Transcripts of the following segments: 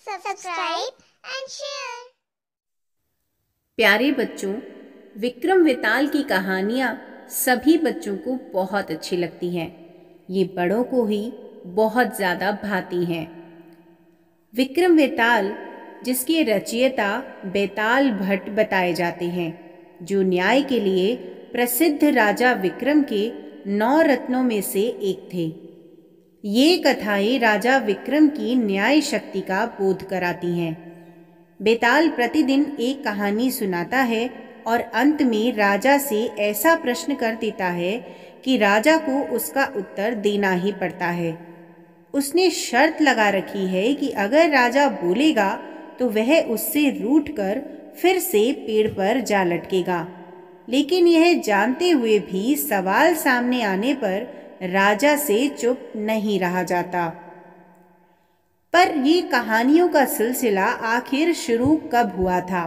subscribe and share। प्यारे बच्चों, विक्रम वेताल की कहानियाँ सभी बच्चों को बहुत अच्छी लगती हैं। ये बड़ों को ही बहुत ज़्यादा भाती हैं। विक्रम वेताल, जिसके रचयिता बेताल भट्ट बताए जाते हैं, जो न्याय के लिए प्रसिद्ध राजा विक्रम के 9 रत्नों में से एक थे। ये कथाएं राजा विक्रम की न्याय शक्ति का बोध कराती हैं। बेताल प्रतिदिन एक कहानी सुनाता है और अंत में राजा से ऐसा प्रश्न कर देता है कि राजा को उसका उत्तर देना ही पड़ता है। उसने शर्त लगा रखी है कि अगर राजा बोलेगा तो वह उससे रूठकर फिर से पेड़ पर जा लटकेगा। लेकिन यह जानते हुए भी सवाल सामने आने पर राजा से चुप नहीं रहा जाता। पर ये कहानियों का सिलसिला आखिर शुरू कब हुआ था?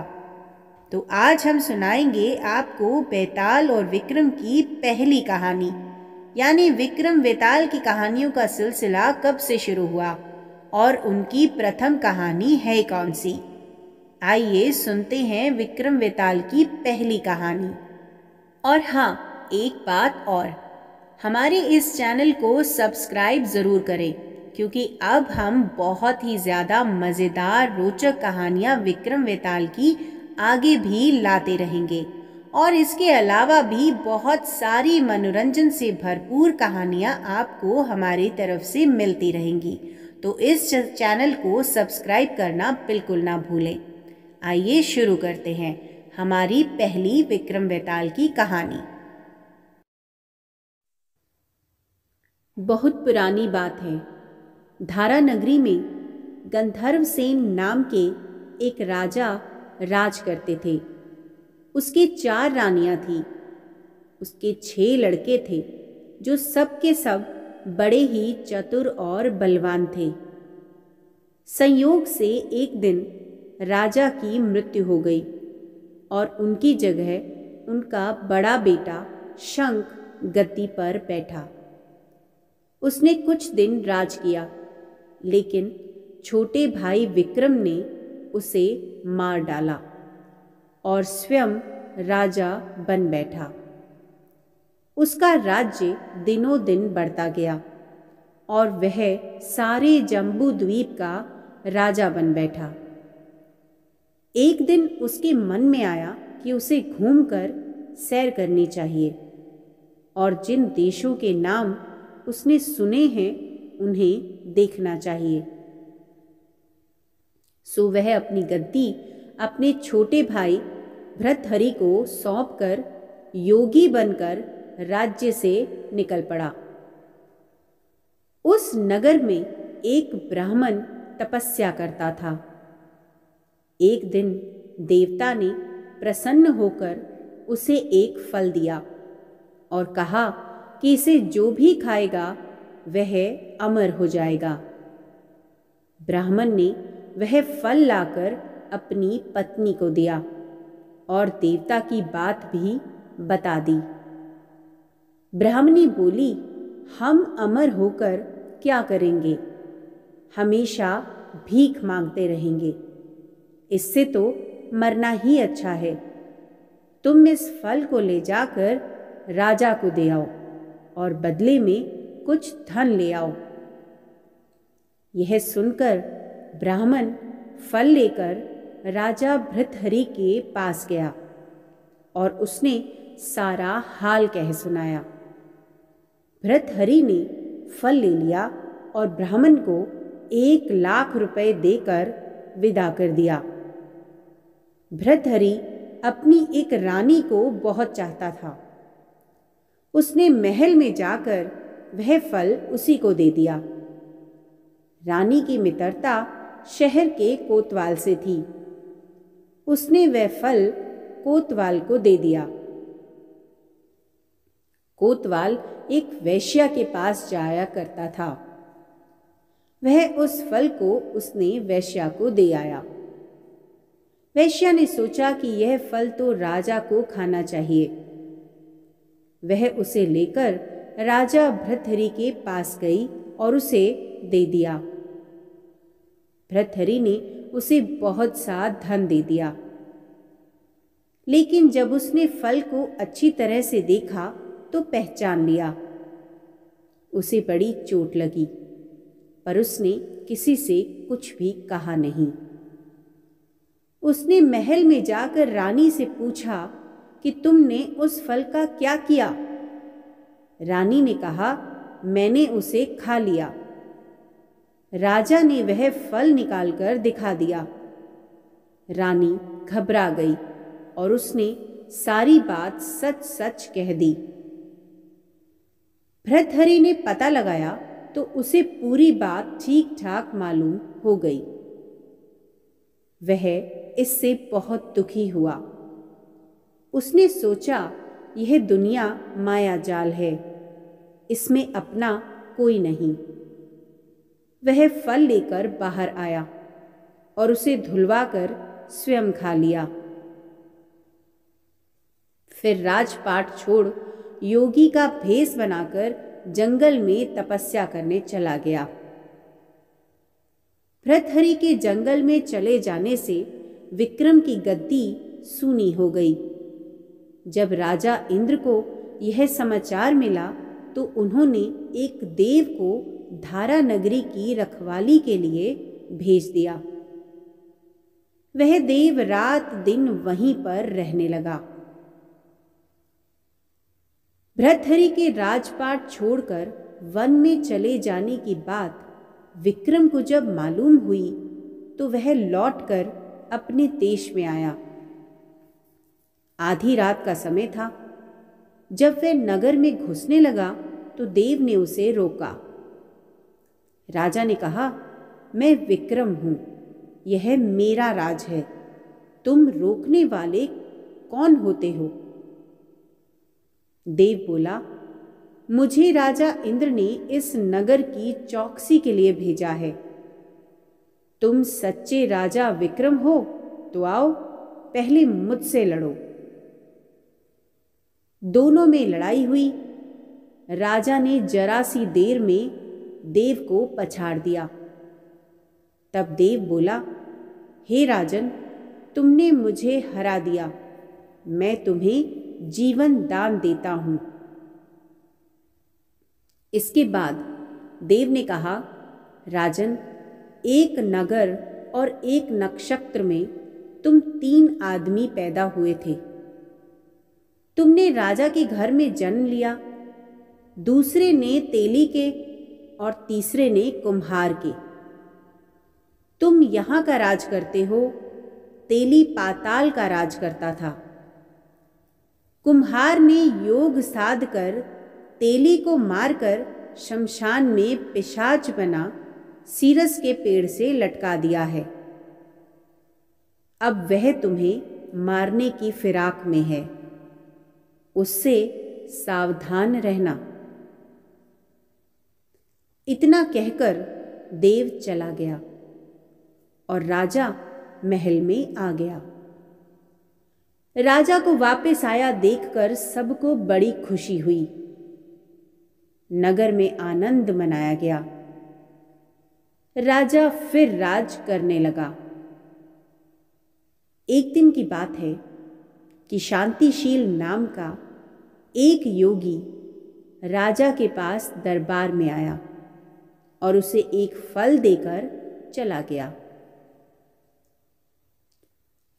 तो आज हम सुनाएंगे आपको बेताल और विक्रम की पहली कहानी, यानी विक्रम वेताल की कहानियों का सिलसिला कब से शुरू हुआ और उनकी प्रथम कहानी है कौन सी। आइए सुनते हैं विक्रम वेताल की पहली कहानी। और हाँ, एक बात और, हमारे इस चैनल को सब्सक्राइब ज़रूर करें, क्योंकि अब हम बहुत ही ज़्यादा मज़ेदार रोचक कहानियाँ विक्रम वेताल की आगे भी लाते रहेंगे और इसके अलावा भी बहुत सारी मनोरंजन से भरपूर कहानियाँ आपको हमारी तरफ से मिलती रहेंगी। तो इस चैनल को सब्सक्राइब करना बिल्कुल ना भूलें। आइए शुरू करते हैं हमारी पहली विक्रम वेताल की कहानी। बहुत पुरानी बात है। धारा नगरी में गंधर्वसेन नाम के एक राजा राज करते थे। उसके 4 रानियां थीं। उसके 6 लड़के थे, जो सब के सब बड़े ही चतुर और बलवान थे। संयोग से एक दिन राजा की मृत्यु हो गई और उनकी जगह उनका बड़ा बेटा शंख गद्दी पर बैठा। उसने कुछ दिन राज किया, लेकिन छोटे भाई विक्रम ने उसे मार डाला और स्वयं राजा बन बैठा। उसका राज्य दिनों दिन बढ़ता गया और वह सारे जम्बू द्वीप का राजा बन बैठा। एक दिन उसके मन में आया कि उसे घूमकर सैर करनी चाहिए और जिन देशों के नाम उसने सुने हैं उन्हें देखना चाहिए। सो वह अपनी गद्दी अपने छोटे भाई भृतहरि को सौंपकर योगी बनकर राज्य से निकल पड़ा। उस नगर में एक ब्राह्मण तपस्या करता था। एक दिन देवता ने प्रसन्न होकर उसे एक फल दिया और कहा कि इसे जो भी खाएगा वह अमर हो जाएगा। ब्राह्मण ने वह फल लाकर अपनी पत्नी को दिया और देवता की बात भी बता दी। ब्राह्मणी बोली, हम अमर होकर क्या करेंगे? हमेशा भीख मांगते रहेंगे। इससे तो मरना ही अच्छा है। तुम इस फल को ले जाकर राजा को दे आओ और बदले में कुछ धन ले आओ। यह सुनकर ब्राह्मण फल लेकर राजा भृतहरि के पास गया और उसने सारा हाल कह सुनाया। भृतहरि ने फल ले लिया और ब्राह्मण को 1 लाख रुपए देकर विदा कर दिया। भृतहरि अपनी एक रानी को बहुत चाहता था। उसने महल में जाकर वह फल उसी को दे दिया। रानी की मित्रता शहर के कोतवाल से थी। उसने वह फल कोतवाल को दे दिया। कोतवाल एक वेश्या के पास जाया करता था। वह उस फल को उसने वेश्या को दे आया। वेश्या ने सोचा कि यह फल तो राजा को खाना चाहिए। वह उसे लेकर राजा भृतहरि के पास गई और उसे दे दिया। भर्तहरि ने उसे बहुत सा धन दे दिया, लेकिन जब उसने फल को अच्छी तरह से देखा तो पहचान लिया। उसे बड़ी चोट लगी, पर उसने किसी से कुछ भी कहा नहीं। उसने महल में जाकर रानी से पूछा कि तुमने उस फल का क्या किया? रानी ने कहा, मैंने उसे खा लिया। राजा ने वह फल निकालकर दिखा दिया। रानी घबरा गई और उसने सारी बात सच सच कह दी। भर्तहरि ने पता लगाया तो उसे पूरी बात ठीक ठाक मालूम हो गई। वह इससे बहुत दुखी हुआ। उसने सोचा, यह दुनिया माया जाल है, इसमें अपना कोई नहीं। वह फल लेकर बाहर आया और उसे धुलवाकर स्वयं खा लिया। फिर राजपाट छोड़ योगी का भेष बनाकर जंगल में तपस्या करने चला गया। भर्तहरि के जंगल में चले जाने से विक्रम की गद्दी सूनी हो गई। जब राजा इंद्र को यह समाचार मिला तो उन्होंने एक देव को धारा नगरी की रखवाली के लिए भेज दिया। वह देव रात दिन वहीं पर रहने लगा। भर्तहरि के राजपाट छोड़कर वन में चले जाने की बात विक्रम को जब मालूम हुई तो वह लौटकर अपने देश में आया। आधी रात का समय था। जब वह नगर में घुसने लगा तो देव ने उसे रोका। राजा ने कहा, मैं विक्रम हूं, यह मेरा राज है, तुम रोकने वाले कौन होते हो? देव बोला, मुझे राजा इंद्र ने इस नगर की चौकसी के लिए भेजा है। तुम सच्चे राजा विक्रम हो तो आओ, पहले मुझसे लड़ो। दोनों में लड़ाई हुई। राजा ने जरा सी देर में देव को पछाड़ दिया। तब देव बोला, हे राजन, तुमने मुझे हरा दिया, मैं तुम्हें जीवन दान देता हूं। इसके बाद देव ने कहा, राजन, एक नगर और एक नक्षत्र में तुम 3 आदमी पैदा हुए थे। तुमने राजा के घर में जन्म लिया, दूसरे ने तेली के और तीसरे ने कुम्हार के। तुम यहां का राज करते हो, तेली पाताल का राज करता था। कुम्हार ने योग साध कर तेली को मारकर शमशान में पिशाच बना सीरस के पेड़ से लटका दिया है। अब वह तुम्हें मारने की फिराक में है, उससे सावधान रहना। इतना कहकर देव चला गया और राजा महल में आ गया। राजा को वापस आया देखकर सबको बड़ी खुशी हुई। नगर में आनंद मनाया गया। राजा फिर राज करने लगा। एक दिन की बात है कि शांतिशील नाम का एक योगी राजा के पास दरबार में आया और उसे एक फल देकर चला गया।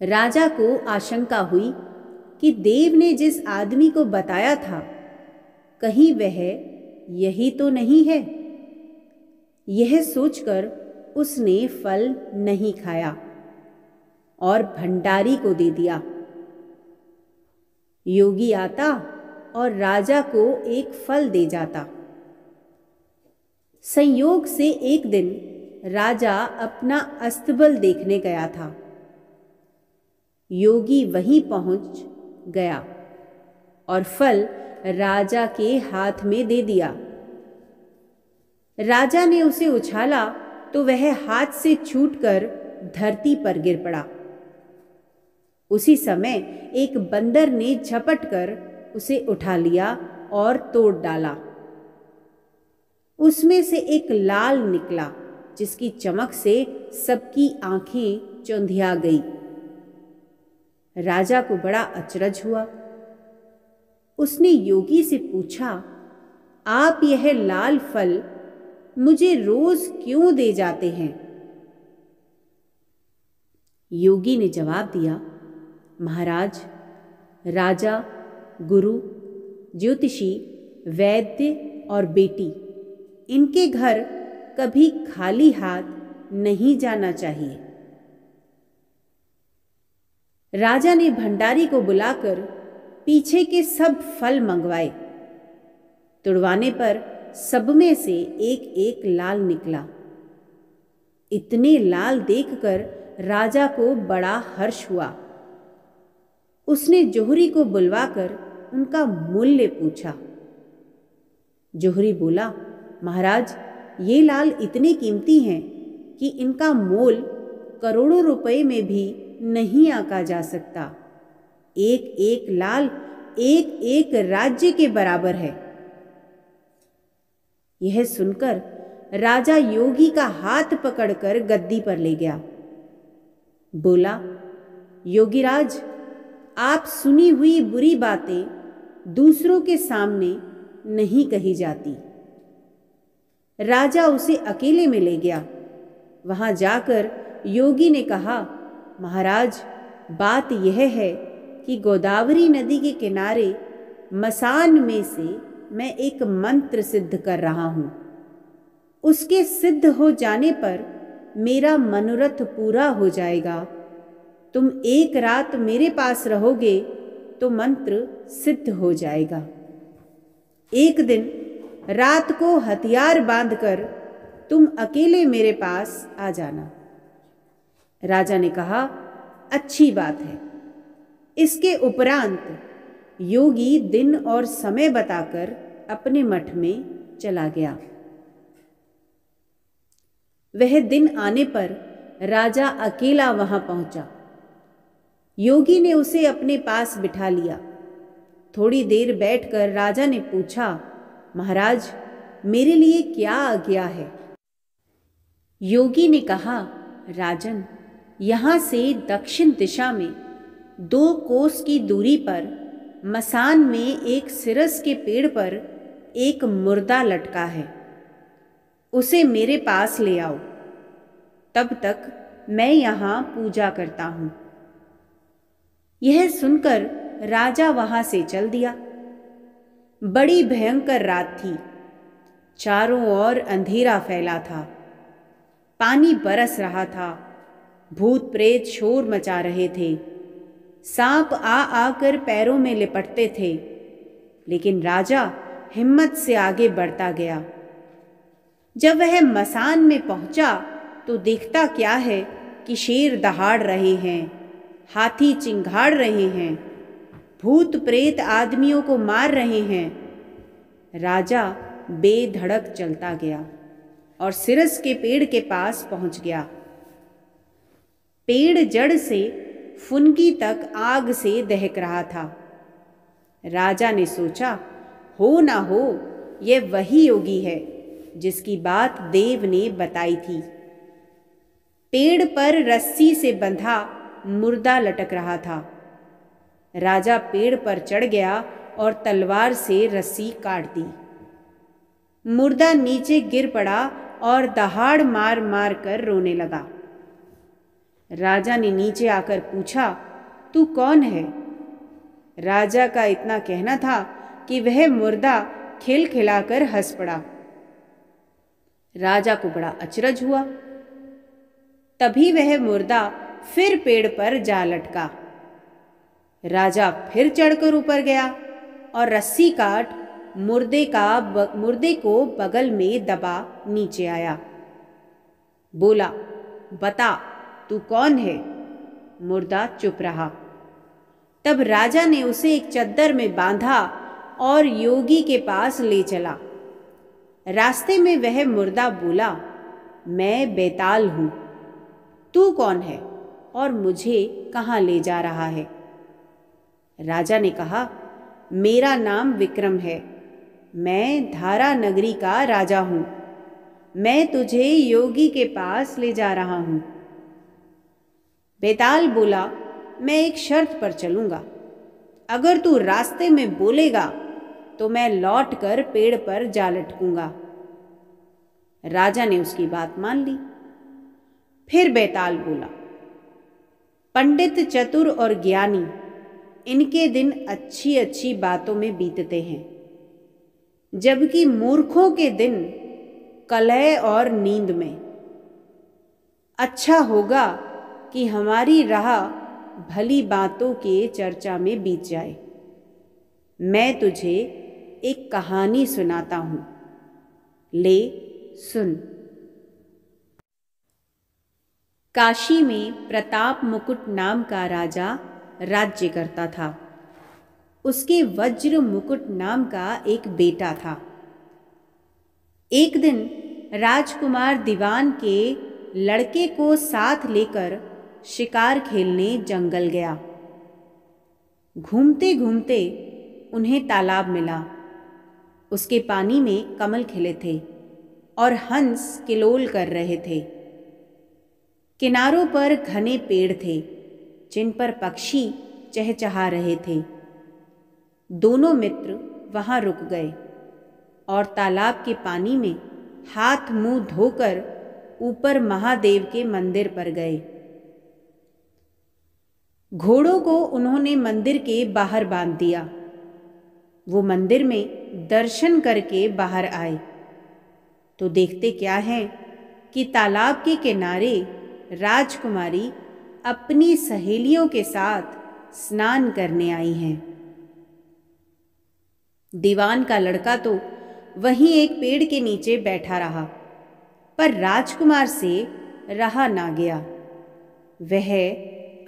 राजा को आशंका हुई कि देव ने जिस आदमी को बताया था, कहीं वह यही तो नहीं है। यह सोचकर उसने फल नहीं खाया और भंडारी को दे दिया। योगी आता और राजा को एक फल दे जाता। संयोग से एक दिन राजा अपना अस्तबल देखने गया था। योगी वहीं पहुंच गया और फल राजा के हाथ में दे दिया। राजा ने उसे उछाला तो वह हाथ से छूटकर धरती पर गिर पड़ा। उसी समय एक बंदर ने झपटकर उसे उठा लिया और तोड़ डाला। उसमें से एक लाल निकला जिसकी चमक से सबकी आंखें चौंधिया गई। राजा को बड़ा अचरज हुआ। उसने योगी से पूछा, आप यह लाल फल मुझे रोज क्यों दे जाते हैं? योगी ने जवाब दिया, महाराज, राजा, गुरु, ज्योतिषी, वैद्य और बेटी, इनके घर कभी खाली हाथ नहीं जाना चाहिए। राजा ने भंडारी को बुलाकर पीछे के सब फल मंगवाए। तुड़वाने पर सब में से एक एक लाल निकला। इतने लाल देखकर राजा को बड़ा हर्ष हुआ। उसने जोहरी को बुलवाकर उनका मूल्य पूछा। जोहरी बोला, महाराज, ये लाल इतने कीमती हैं कि इनका मोल करोड़ों रुपए में भी नहीं आंका जा सकता। एक एक लाल एक एक राज्य के बराबर है। यह सुनकर राजा योगी का हाथ पकड़कर गद्दी पर ले गया। बोला, योगीराज, आप सुनी हुई बुरी बातें दूसरों के सामने नहीं कही जाती। राजा उसे अकेले में ले गया। वहां जाकर योगी ने कहा, महाराज, बात यह है कि गोदावरी नदी के किनारे मसान में से मैं एक मंत्र सिद्ध कर रहा हूं। उसके सिद्ध हो जाने पर मेरा मनोरथ पूरा हो जाएगा। तुम एक रात मेरे पास रहोगे तो मंत्र सिद्ध हो जाएगा। एक दिन रात को हथियार बांधकर तुम अकेले मेरे पास आ जाना। राजा ने कहा, अच्छी बात है। इसके उपरांत योगी दिन और समय बताकर अपने मठ में चला गया। वह दिन आने पर राजा अकेला वहां पहुंचा। योगी ने उसे अपने पास बिठा लिया। थोड़ी देर बैठकर राजा ने पूछा, महाराज, मेरे लिए क्या आज्ञा है? योगी ने कहा, राजन, यहां से दक्षिण दिशा में 2 कोस की दूरी पर मसान में एक सिरस के पेड़ पर एक मुर्दा लटका है। उसे मेरे पास ले आओ। तब तक मैं यहां पूजा करता हूं। यह सुनकर राजा वहां से चल दिया। बड़ी भयंकर रात थी। चारों ओर अंधेरा फैला था। पानी बरस रहा था। भूत प्रेत शोर मचा रहे थे। सांप आ आकर पैरों में लिपटते थे। लेकिन राजा हिम्मत से आगे बढ़ता गया। जब वह मसान में पहुंचा तो देखता क्या है कि शेर दहाड़ रहे हैं, हाथी चिंघाड़ रहे हैं, भूत प्रेत आदमियों को मार रहे हैं। राजा बेधड़क चलता गया और सिरस के पेड़ के पास पहुंच गया। पेड़ जड़ से फुनगी तक आग से दहक रहा था। राजा ने सोचा, हो ना हो यह वही योगी है जिसकी बात देव ने बताई थी। पेड़ पर रस्सी से बंधा मुर्दा लटक रहा था। राजा पेड़ पर चढ़ गया और तलवार से रस्सी काट दी। मुर्दा नीचे गिर पड़ा और दहाड़ मार मार कर रोने लगा। राजा ने नीचे आकर पूछा, तू कौन है? राजा का इतना कहना था कि वह मुर्दा खिलखिलाकर हंस पड़ा। राजा को बड़ा अचरज हुआ। तभी वह मुर्दा फिर पेड़ पर जा लटका। राजा फिर चढ़कर ऊपर गया और रस्सी काट मुर्दे को बगल में दबा नीचे आया। बोला, बता तू कौन है? मुर्दा चुप रहा। तब राजा ने उसे एक चद्दर में बांधा और योगी के पास ले चला। रास्ते में वह मुर्दा बोला, मैं बेताल हूं। तू कौन है और मुझे कहां ले जा रहा है? राजा ने कहा, मेरा नाम विक्रम है। मैं धारा नगरी का राजा हूं। मैं तुझे योगी के पास ले जा रहा हूं। बेताल बोला, मैं एक शर्त पर चलूंगा। अगर तू रास्ते में बोलेगा तो मैं लौट कर पेड़ पर जा लटकूंगा। राजा ने उसकी बात मान ली। फिर बेताल बोला, पंडित, चतुर और ज्ञानी, इनके दिन अच्छी अच्छी बातों में बीतते हैं, जबकि मूर्खों के दिन कलह और नींद में। अच्छा होगा कि हमारी राह भली बातों के चर्चा में बीत जाए। मैं तुझे एक कहानी सुनाता हूं, ले सुन। काशी में प्रताप मुकुट नाम का राजा राज्य करता था। उसके वज्र मुकुट नाम का एक बेटा था। एक दिन राजकुमार दीवान के लड़के को साथ लेकर शिकार खेलने जंगल गया। घूमते घूमते उन्हें तालाब मिला। उसके पानी में कमल खिले थे और हंस किलोल कर रहे थे। किनारों पर घने पेड़ थे जिन पर पक्षी चहचहा रहे थे। दोनों मित्र वहां रुक गए और तालाब के पानी में हाथ मुंह धोकर ऊपर महादेव के मंदिर पर गए। घोड़ों को उन्होंने मंदिर के बाहर बांध दिया। वो मंदिर में दर्शन करके बाहर आए तो देखते क्या है कि तालाब के किनारे राजकुमारी अपनी सहेलियों के साथ स्नान करने आई हैं। दीवान का लड़का तो वहीं एक पेड़ के नीचे बैठा रहा, पर राजकुमार से रहा ना गया। वह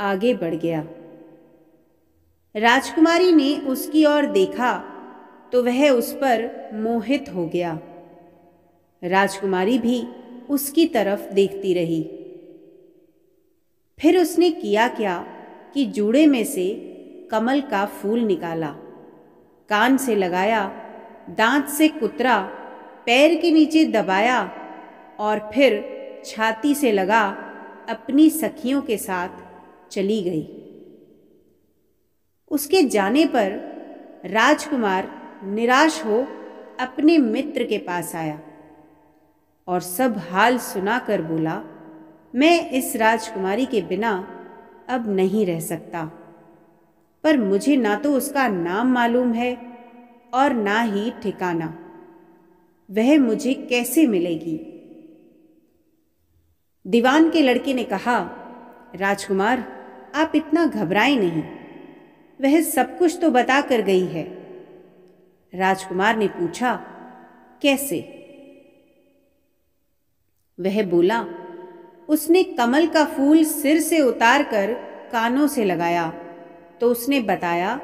आगे बढ़ गया। राजकुमारी ने उसकी ओर देखा तो वह उस पर मोहित हो गया। राजकुमारी भी उसकी तरफ देखती रही। फिर उसने किया क्या कि जूड़े में से कमल का फूल निकाला, कान से लगाया, दांत से कुतरा, पैर के नीचे दबाया और फिर छाती से लगा अपनी सखियों के साथ चली गई। उसके जाने पर राजकुमार निराश हो अपने मित्र के पास आया और सब हाल सुनाकर बोला, मैं इस राजकुमारी के बिना अब नहीं रह सकता, पर मुझे ना तो उसका नाम मालूम है और ना ही ठिकाना। वह मुझे कैसे मिलेगी? दीवान के लड़के ने कहा, राजकुमार, आप इतना घबराएं नहीं, वह सब कुछ तो बता कर गई है। राजकुमार ने पूछा, कैसे? वह बोला, उसने कमल का फूल सिर से उतारकर कानों से लगाया तो उसने बताया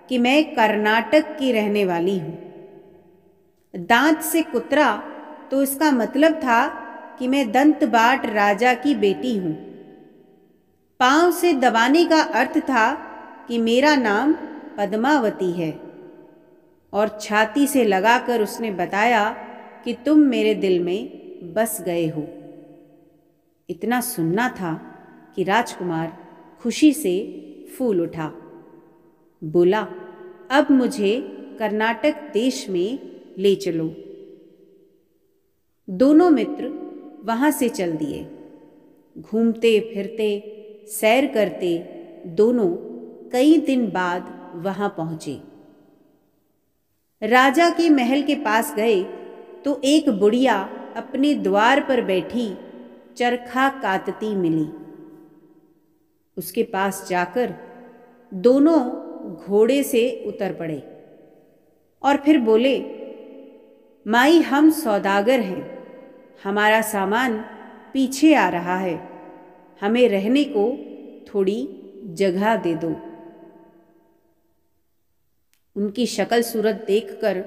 कि मैं कर्नाटक की रहने वाली हूं। दांत से कुतरा तो इसका मतलब था कि मैं दंतबाट राजा की बेटी हूं। पांव से दबाने का अर्थ था कि मेरा नाम पद्मावती है। और छाती से लगाकर उसने बताया कि तुम मेरे दिल में बस गए हो। इतना सुनना था कि राजकुमार खुशी से फूल उठा। बोला, अब मुझे कर्नाटक देश में ले चलो। दोनों मित्र वहां से चल दिए। घूमते फिरते सैर करते दोनों कई दिन बाद वहां पहुंचे। राजा के महल के पास गए तो एक बुढ़िया अपने द्वार पर बैठी चरखा कातती मिली। उसके पास जाकर दोनों घोड़े से उतर पड़े और फिर बोले, माई, हम सौदागर हैं, हमारा सामान पीछे आ रहा है, हमें रहने को थोड़ी जगह दे दो। उनकी शक्ल सूरत देखकर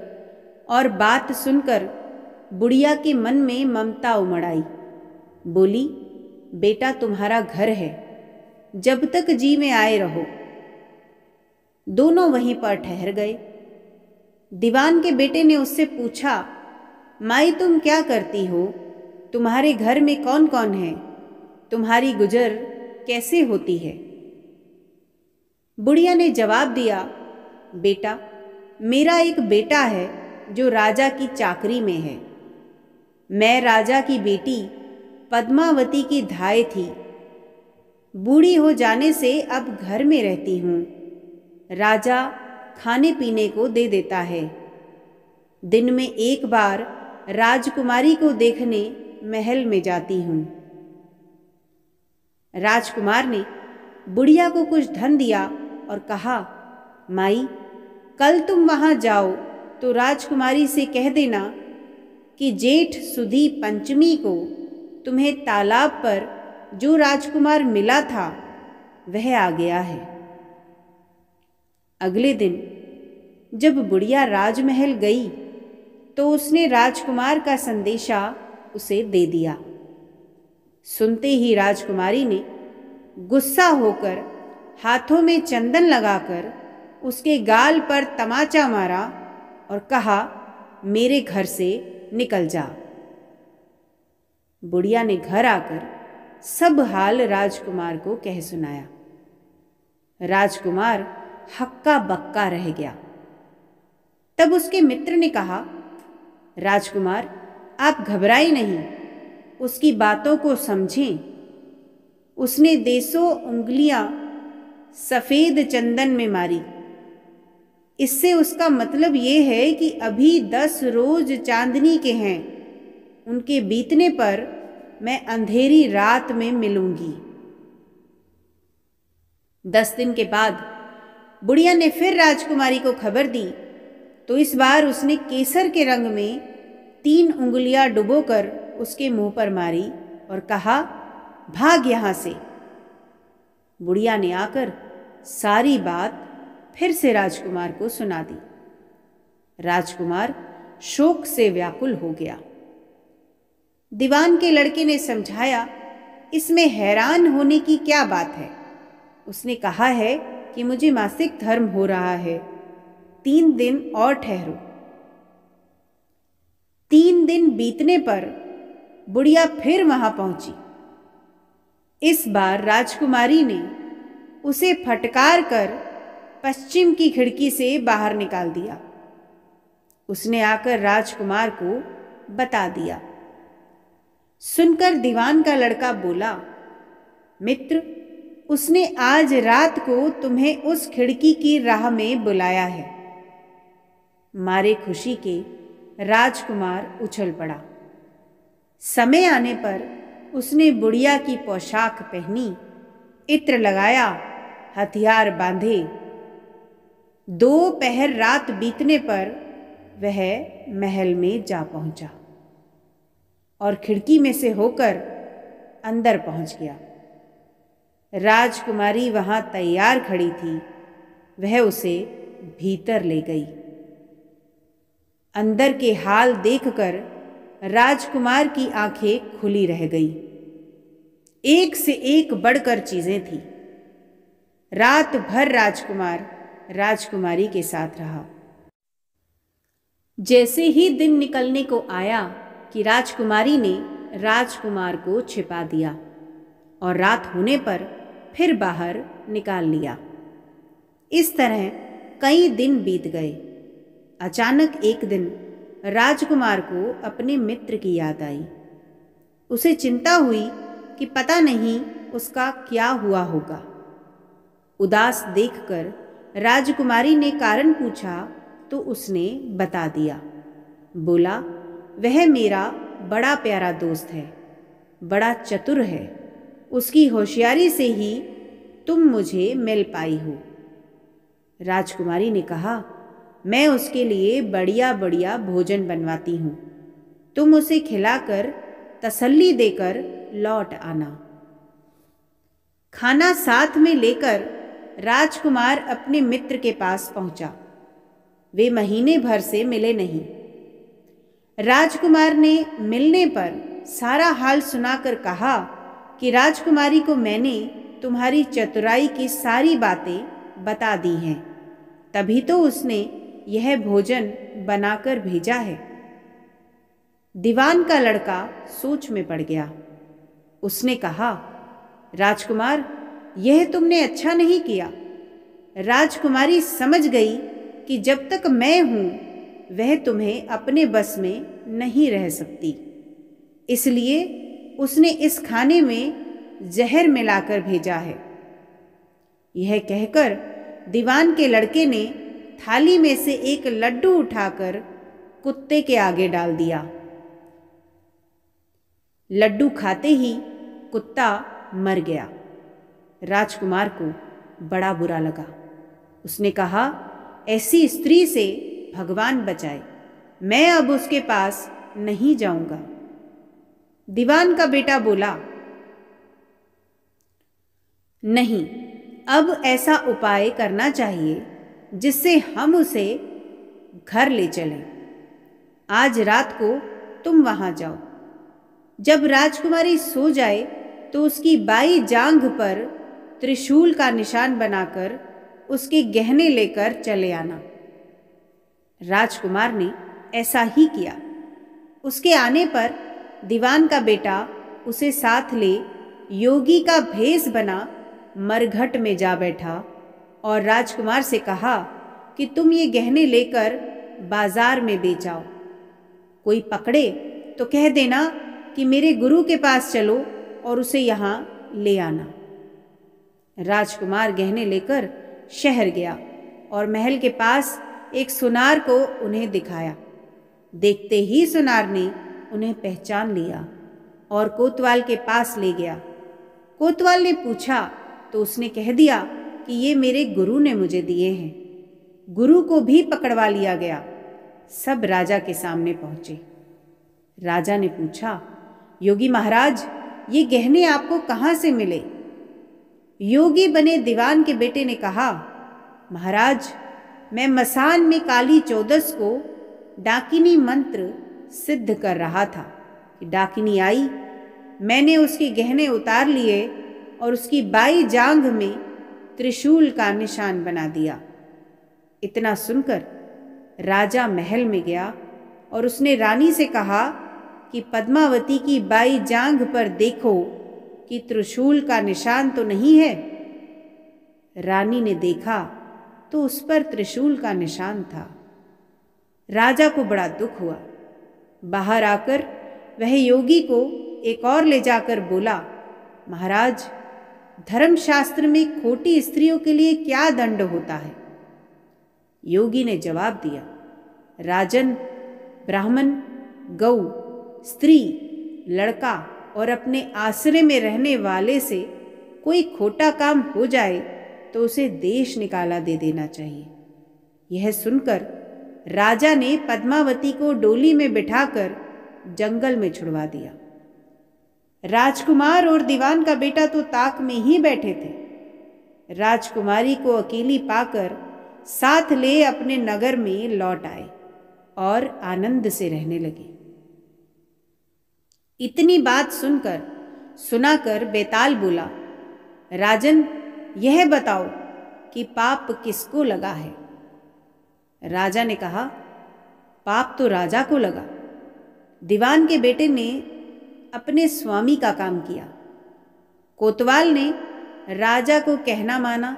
और बात सुनकर बुढ़िया के मन में ममता उमड़ आई। बोली, बेटा, तुम्हारा घर है, जब तक जी में आए रहो। दोनों वहीं पर ठहर गए। दीवान के बेटे ने उससे पूछा, माई, तुम क्या करती हो तुम्हारे घर में कौन कौन है? तुम्हारी गुजर कैसे होती है? बुढ़िया ने जवाब दिया, बेटा, मेरा एक बेटा है जो राजा की चाकरी में है। मैं राजा की बेटी पद्मावती की धाय थी। बूढ़ी हो जाने से अब घर में रहती हूँ। राजा खाने पीने को दे देता है। दिन में एक बार राजकुमारी को देखने महल में जाती हूँ। राजकुमार ने बुढ़िया को कुछ धन दिया और कहा, माई, कल तुम वहां जाओ तो राजकुमारी से कह देना कि जेठ सुदी पंचमी को तुम्हें तालाब पर जो राजकुमार मिला था वह आ गया है। अगले दिन जब बुढ़िया राजमहल गई तो उसने राजकुमार का संदेशा उसे दे दिया। सुनते ही राजकुमारी ने गुस्सा होकर हाथों में चंदन लगाकर उसके गाल पर तमाचा मारा और कहा, मेरे घर से निकल जा। बुढ़िया ने घर आकर सब हाल राजकुमार को कह सुनाया। राजकुमार हक्का बक्का रह गया। तब उसके मित्र ने कहा, राजकुमार, आप घबराए नहीं, उसकी बातों को समझें। उसने देसों उंगलियां सफेद चंदन में मारी। इससे उसका मतलब ये है कि अभी 10 रोज चांदनी के हैं। उनके बीतने पर मैं अंधेरी रात में मिलूंगी। 10 दिन के बाद बुढ़िया ने फिर राजकुमारी को खबर दी तो इस बार उसने केसर के रंग में 3 उंगलियां डुबोकर उसके मुंह पर मारी और कहा, भाग यहां से। बुढ़िया ने आकर सारी बात फिर से राजकुमार को सुना दी। राजकुमार शोक से व्याकुल हो गया। दीवान के लड़के ने समझाया, इसमें हैरान होने की क्या बात है? उसने कहा है कि मुझे मासिक धर्म हो रहा है, 3 दिन और ठहरो। 3 दिन बीतने पर बुढ़िया फिर वहां पहुंची। इस बार राजकुमारी ने उसे फटकार कर पश्चिम की खिड़की से बाहर निकाल दिया। उसने आकर राजकुमार को बता दिया। सुनकर दीवान का लड़का बोला, मित्र, उसने आज रात को तुम्हें उस खिड़की की राह में बुलाया है। मारे खुशी के राजकुमार उछल पड़ा। समय आने पर उसने बुढ़िया की पोशाक पहनी, इत्र लगाया, हथियार बांधे। 2 पहर रात बीतने पर वह महल में जा पहुंचा और खिड़की में से होकर अंदर पहुंच गया। राजकुमारी वहां तैयार खड़ी थी। वह उसे भीतर ले गई। अंदर के हाल देखकर राजकुमार की आंखें खुली रह गई। एक से एक बढ़कर चीजें थी। रात भर राजकुमार राजकुमारी के साथ रहा। जैसे ही दिन निकलने को आया कि राजकुमारी ने राजकुमार को छिपा दिया और रात होने पर फिर बाहर निकाल लिया। इस तरह कई दिन बीत गए। अचानक एक दिन राजकुमार को अपने मित्र की याद आई। उसे चिंता हुई कि पता नहीं उसका क्या हुआ होगा। उदास देखकर राजकुमारी ने कारण पूछा तो उसने बता दिया। बोला, वह मेरा बड़ा प्यारा दोस्त है, बड़ा चतुर है। उसकी होशियारी से ही तुम मुझे मिल पाई हो। राजकुमारी ने कहा, मैं उसके लिए बढ़िया बढ़िया भोजन बनवाती हूँ। तुम उसे खिलाकर तसल्ली देकर लौट आना। खाना साथ में लेकर राजकुमार अपने मित्र के पास पहुंचा। वे महीने भर से मिले नहीं। राजकुमार ने मिलने पर सारा हाल सुनाकर कहा कि राजकुमारी को मैंने तुम्हारी चतुराई की सारी बातें बता दी हैं, तभी तो उसने यह भोजन बनाकर भेजा है। दीवान का लड़का सोच में पड़ गया। उसने कहा, राजकुमार, यह तुमने अच्छा नहीं किया। राजकुमारी समझ गई कि जब तक मैं हूं वह तुम्हें अपने बस में नहीं रह सकती, इसलिए उसने इस खाने में जहर मिलाकर भेजा है। यह कहकर दीवान के लड़के ने थाली में से एक लड्डू उठाकर कुत्ते के आगे डाल दिया। लड्डू खाते ही कुत्ता मर गया। राजकुमार को बड़ा बुरा लगा। उसने कहा, ऐसी स्त्री से भगवान बचाए, मैं अब उसके पास नहीं जाऊंगा। दीवान का बेटा बोला, नहीं, अब ऐसा उपाय करना चाहिए जिससे हम उसे घर ले चलें। आज रात को तुम वहां जाओ। जब राजकुमारी सो जाए तो उसकी बाई जांघ पर त्रिशूल का निशान बनाकर उसके गहने लेकर चले आना। राजकुमार ने ऐसा ही किया। उसके आने पर दीवान का बेटा उसे साथ ले योगी का भेष बना मरघट में जा बैठा और राजकुमार से कहा कि तुम ये गहने लेकर बाजार में बेच आओ। कोई पकड़े तो कह देना कि मेरे गुरु के पास चलो और उसे यहाँ ले आना। राजकुमार गहने लेकर शहर गया और महल के पास एक सुनार को उन्हें दिखाया। देखते ही सुनार ने उन्हें पहचान लिया और कोतवाल के पास ले गया। कोतवाल ने पूछा तो उसने कह दिया कि ये मेरे गुरु ने मुझे दिए हैं। गुरु को भी पकड़वा लिया गया। सब राजा के सामने पहुंचे। राजा ने पूछा, योगी महाराज, ये गहने आपको कहाँ से मिले? योगी बने दीवान के बेटे ने कहा, महाराज, मैं मसान में काली चौदस को डाकिनी मंत्र सिद्ध कर रहा था कि डाकिनी आई। मैंने उसके गहने उतार लिए और उसकी बाई जांघ में त्रिशूल का निशान बना दिया। इतना सुनकर राजा महल में गया और उसने रानी से कहा कि पद्मावती की बाई जांघ पर देखो कि त्रिशूल का निशान तो नहीं है। रानी ने देखा तो उस पर त्रिशूल का निशान था। राजा को बड़ा दुख हुआ। बाहर आकर वह योगी को एक और ले जाकर बोला, महाराज, धर्मशास्त्र में खोटी स्त्रियों के लिए क्या दंड होता है? योगी ने जवाब दिया, राजन, ब्राह्मण, गौ, स्त्री, लड़का और अपने आश्रय में रहने वाले से कोई खोटा काम हो जाए तो उसे देश निकाला दे देना चाहिए। यह सुनकर राजा ने पद्मावती को डोली में बिठाकर जंगल में छुड़वा दिया। राजकुमार और दीवान का बेटा तो ताक में ही बैठे थे। राजकुमारी को अकेली पाकर साथ ले अपने नगर में लौट आए और आनंद से रहने लगे। इतनी बात सुनाकर बेताल बोला, राजन, यह बताओ कि पाप किसको लगा है? राजा ने कहा, पाप तो राजा को लगा। दीवान के बेटे ने अपने स्वामी का काम किया। कोतवाल ने राजा को कहना माना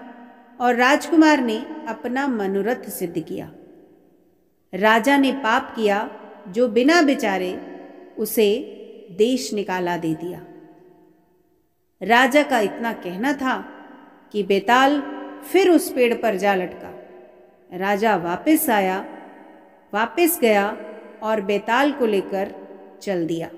और राजकुमार ने अपना मनोरथ सिद्ध किया। राजा ने पाप किया जो बिना विचारे उसे देश निकाला दे दिया। राजा का इतना कहना था कि बेताल फिर उस पेड़ पर जा लटका। राजा वापस गया और बेताल को लेकर चल दिया।